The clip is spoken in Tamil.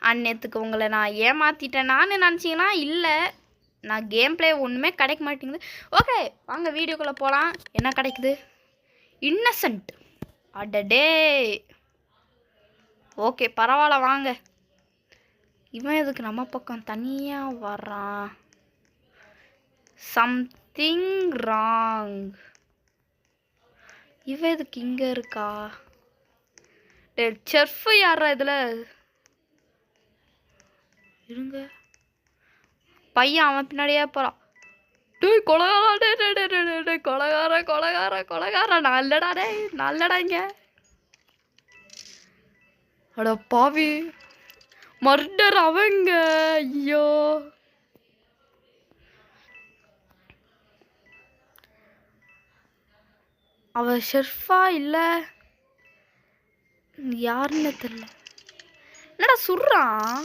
அந்நேரத்துக்கு உங்களை நான் ஏமாற்றிட்டேன் நான் நினச்சிங்கன்னா இல்லை, நான் கேம் பிளே ஒன்றுமே கிடைக்க மாட்டேங்குது. ஓகே வாங்க வீடியோக்குள்ளே போகலாம். என்ன கிடைக்குது? இன்னசென்ட். அடடே ஓகே பரவாயில்ல வாங்க. இவன் எதுக்கு நம்ம பக்கம் தனியாக வர்றான்? Something wrong. இவன் எதுக்கு இங்கே இருக்கா? செஃப் யாரா இதில் இருங்க. பையன் அவன் பின்னாடியே போகிறான். டேய் கொலகார கொலகார கொலகார கொலகார நல்லடா டே நல்லடா இங்க. அட பாவி மர்டர் அவங்க. ஐயோ அவ ஷெர்ஃபா இல்லை யாருன்னு தெரியல. என்னடா சுடுறான்?